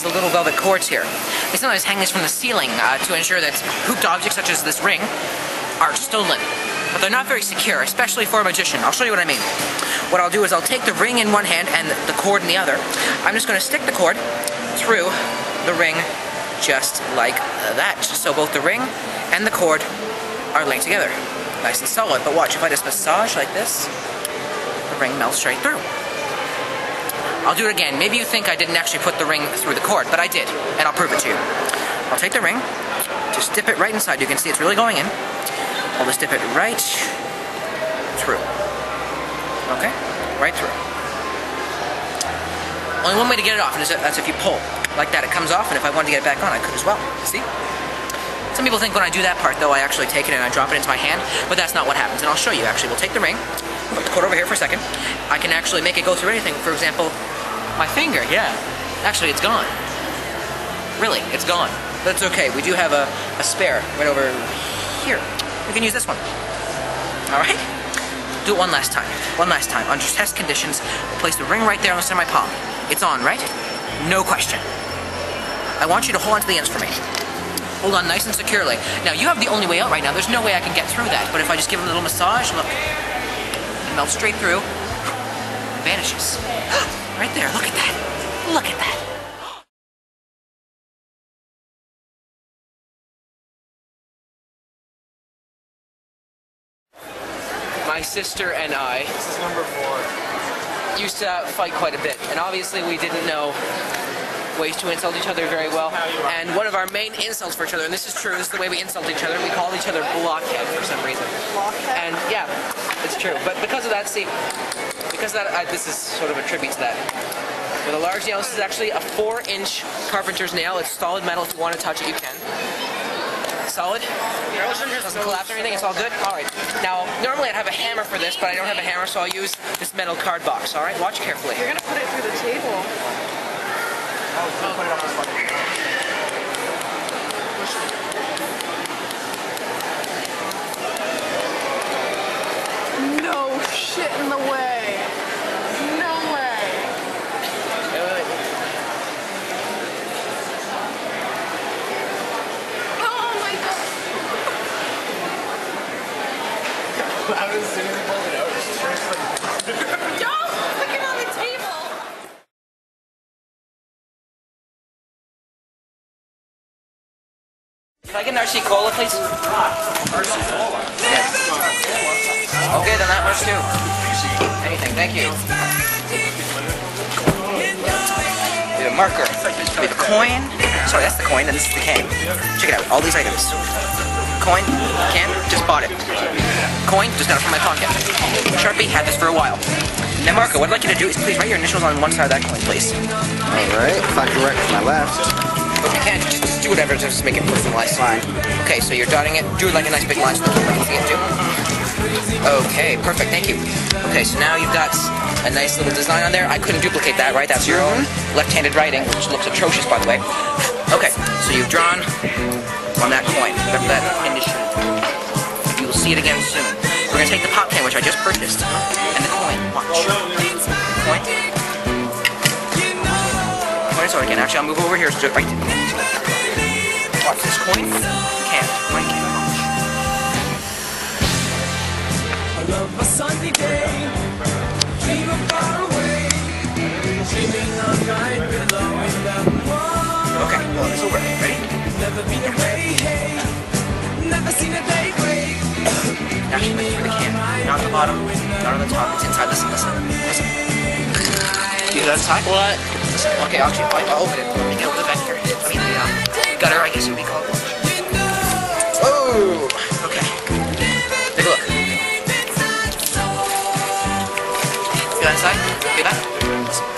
is the little velvet cords here. They sometimes hang this from the ceiling to ensure that hooped objects such as this ring are stolen. But they're not very secure, especially for a magician. I'll show you what I mean. What I'll do is I'll take the ring in one hand and the cord in the other. I'm just going to stick the cord through the ring just like that. So both the ring and the cord are linked together. Nice and solid. But watch, if I just massage like this, the ring melts straight through. I'll do it again. Maybe you think I didn't actually put the ring through the cord, but I did, and I'll prove it to you. I'll take the ring, just dip it right inside. You can see it's really going in. I'll just dip it right through. Okay? Right through. Only one way to get it off, and that's if you pull. Like that, it comes off, and if I wanted to get it back on, I could as well. See? Some people think when I do that part, though, I actually take it and I drop it into my hand, but that's not what happens. And I'll show you, actually. We'll take the ring, put the cord over here for a second. I can actually make it go through anything. For example, my finger, yeah. Actually, it's gone. Really, it's gone. But it's okay. We do have a spare right over here. We can use this one. Alright? Do it one last time. One last time. Under test conditions, we'll place the ring right there on the center of my palm. It's on, right? No question. I want you to hold on to the ends for me. Hold on nice and securely. Now, you have the only way out right now. There's no way I can get through that. But if I just give it a little massage, look. It melts straight through. It vanishes. Right there. Look at that. Look at that. My sister and I, this is number 4, used to fight quite a bit. And obviously we didn't know ways to insult each other very well. And one of our main insults for each other, and this is true, this is the way we insult each other, we call each other blockhead for some reason. Blockhead? And yeah, it's true. But because of that, see, because of that, this is sort of a tribute to that. With a large nail, this is actually a 4-inch carpenter's nail. It's solid metal. If you want to touch it, you can. Solid? Doesn't collapse or anything, it's all good? Alright. Now, normally I'd have a hammer for this, but I don't have a hammer, so I'll use this metal card box, alright? Watch carefully. You're gonna put it through the table. No shit in the way. No way. Oh my god. I was sitting there pulling it out. Don't put it on the table. Can I get an RC Cola, please? RC Cola? Yes. Okay, then that works too. Anything, thank you. We have a marker. We have a coin. Sorry, that's the coin, and this is the can. Check it out, all these items. Coin, can, just bought it. Coin, just got it from my pocket. Sharpie, had this for a while. Now, Marco, what I'd like you to do is please write your initials on one side of that coin, please. Alright, if I can write with my left. But you can, just do whatever, just make it personalized. Fine. Okay, so you're dotting it. Do it like a nice big line so people can see it too. Okay, perfect, thank you. Okay, so now you've got a nice little design on there. I couldn't duplicate that, right? That's your own left-handed writing, which looks atrocious, by the way. Okay, so you've drawn on that coin, that initial. You will see it again soon. We're going to take the pop can, which I just purchased, and the coin. Watch. Coin. Coin is again. Actually, I'll move over here so do it right. Watch this coin. Can. Coin can. Watch. I love a sunny day. Dream of far away. Dreaming of night below in the world. Okay, well, it's over. Ready? Never been away, hey. Never seen a day break. Actually, look through the can. Not on the bottom, not on the top. It's inside. Listen, listen, listen. You hear that inside? What? Listen. Okay, actually, I'll open it. Let me get over the vent here. I mean, the gutter, I guess it would be called. Oh! Okay. Take a look. Feel that inside? Feel that? Listen.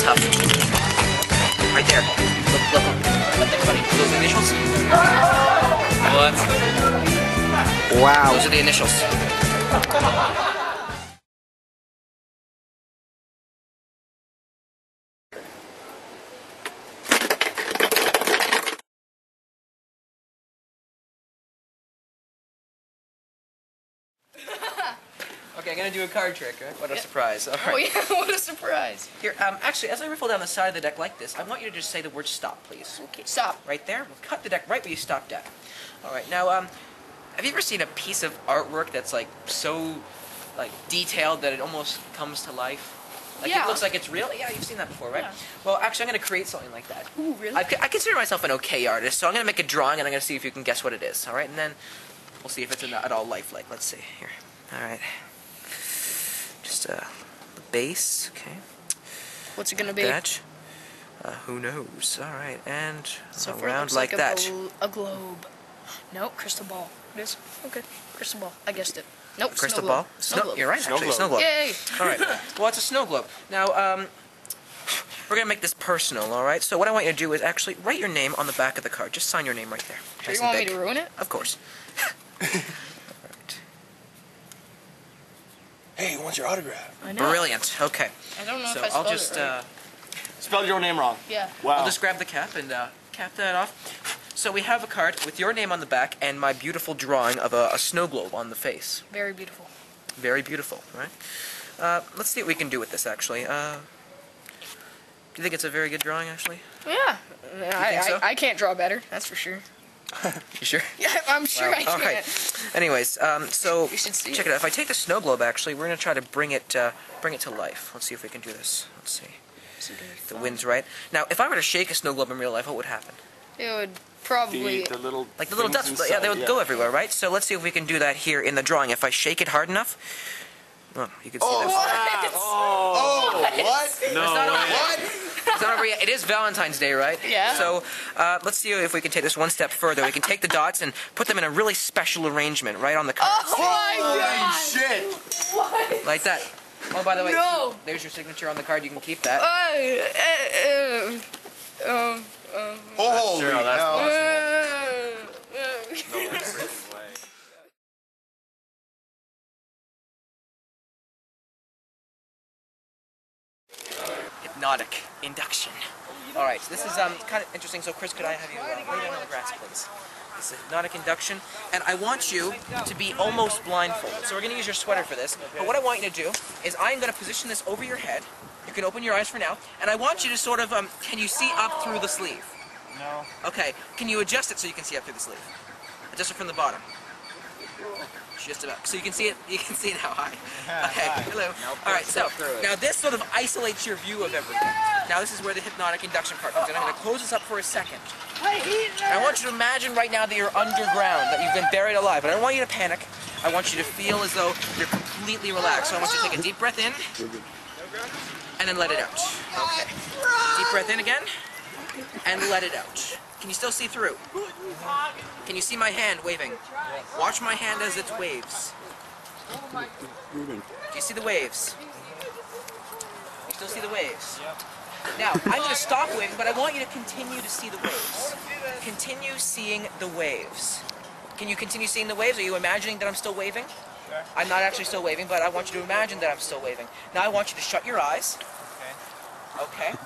Tough. Right there. Look, look, look. Think about it. Those are the initials? What? Wow. Those are the initials. Okay, I'm gonna do a card trick, right? What a surprise. All Oh right. yeah, what a surprise. Here, actually, as I riffle down the side of the deck like this, I want you to just say the word stop, please. Okay, stop. Right there. We'll cut the deck right where you stopped at. All right. Now, have you ever seen a piece of artwork that's like so, like detailed that it almost comes to life? Like Yeah. it looks like it's real. Yeah, you've seen that before, right? Yeah. Well, actually, I'm gonna create something like that. Ooh, really? I consider myself an okay artist, so I'm gonna make a drawing and I'm gonna see if you can guess what it is. All right, and then we'll see if it's at all lifelike. Let's see here. All right. Just the base. Okay. What's it gonna be? That. Who knows? All right, and So far, it around looks like a that. A globe. No, crystal ball. It is? Okay. Crystal ball. I guessed it. Nope, Crystal snow ball? globe. Snow globe. You're right, Snow actually. globe. Snow globe. Yay! All right. Well, it's a snow globe. Now, we're going to make this personal, all right? So what I want you to do is actually write your name on the back of the card. Just sign your name right there. Sure Nice you and want me big. to ruin it? Of course. Hey, he wants your autograph. I know. Brilliant. Okay. I don't know So if I spelled I'll just, it right. Spelled your name wrong. Yeah. Wow. I'll just grab the cap and cap that off. So we have a card with your name on the back and my beautiful drawing of a snow globe on the face. Very beautiful. Very beautiful, right? Let's see what we can do with this, actually. Do you think it's a very good drawing, actually? Yeah. think so? I can't draw better, that's for sure. You sure? Yeah, I'm sure Wow. I All can. right. Anyways, so You should see check it out. If I take the snow globe, actually, we're gonna try to bring it to life. Let's see if we can do this. Let's see. The wind's right. Now, if I were to shake a snow globe in real life, what would happen? It would probably... The little Like the little things dust, yeah, they would inside, go everywhere, right? So let's see if we can do that here in the drawing. If I shake it hard enough, well, you can see Oh, this. what? It's not over yet. It's not over yet. It is Valentine's Day, right? Yeah. So let's see if we can take this one step further. We can take the dots and put them in a really special arrangement right on the card. Oh my god! Shit! What? Like that. Oh, by the way, No. there's your signature on the card. You can keep that. Holy hell. Hypnotic induction. All right, so this is kind of interesting. So, Chris, could I have you lay down on the grass, please? This is hypnotic induction, and I want you to be almost blindfolded. So we're going to use your sweater for this. But what I want you to do is I'm going to position this over your head. You can open your eyes for now, and I want you to sort of can you see up through the sleeve? No. Okay. Can you adjust it so you can see up through the sleeve? Adjust it from the bottom. Just about. So you can see it. You can see it now. Hi. Okay. Hello. All right. So now this sort of isolates your view of everything. Now this is where the hypnotic induction part comes in. I'm going to close this up for a second. I want you to imagine right now that you're underground, that you've been buried alive. But I don't want you to panic. I want you to feel as though you're completely relaxed. So I want you to take a deep breath in, and then let it out. Okay. Deep breath in again, and let it out. Can you still see through? Can you see my hand waving? Watch my hand as it waves. Do you see the waves? You still see the waves? Now, I'm going to stop waving, but I want you to continue to see the waves. Continue seeing the waves. Can you continue seeing the waves? Are you imagining that I'm still waving? Sure. I'm not actually still waving, but I want you to imagine that I'm still waving. Now I want you to shut your eyes. Okay. Okay.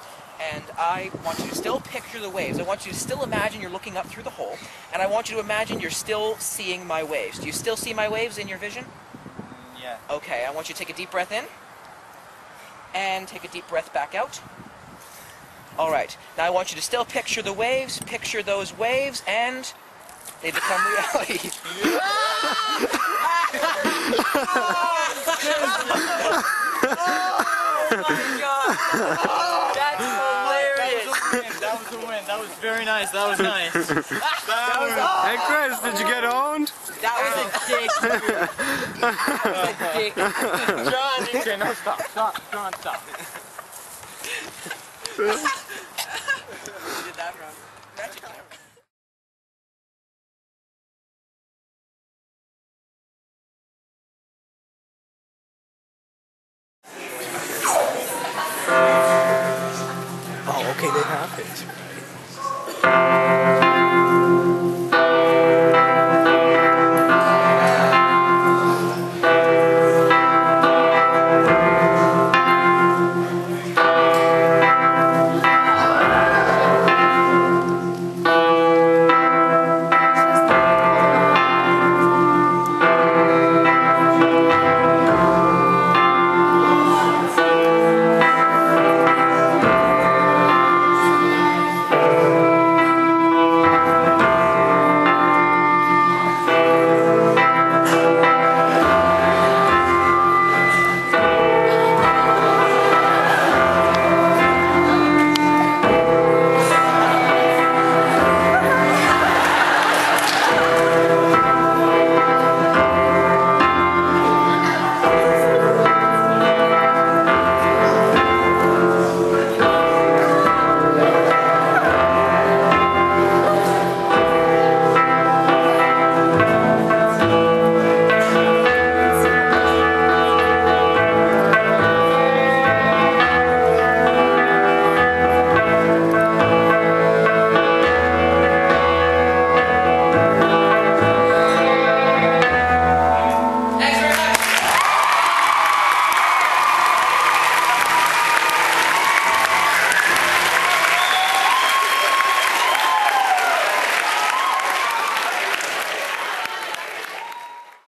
And I want you to still picture the waves. I want you to still imagine you're looking up through the hole. And I want you to imagine you're still seeing my waves. Do you still see my waves in your vision? Yeah. Okay, I want you to take a deep breath in. And take a deep breath back out. All right. Now I want you to still picture the waves. Picture those waves, and they become reality. Oh my god! That's hilarious! That was a win. That was very nice. That was nice. Hey Chris, did you get owned? That was a dick. That was a dick. John, okay, no, stop. Stop. John, stop. You did that wrong. Magic. Oh, okay, they have it.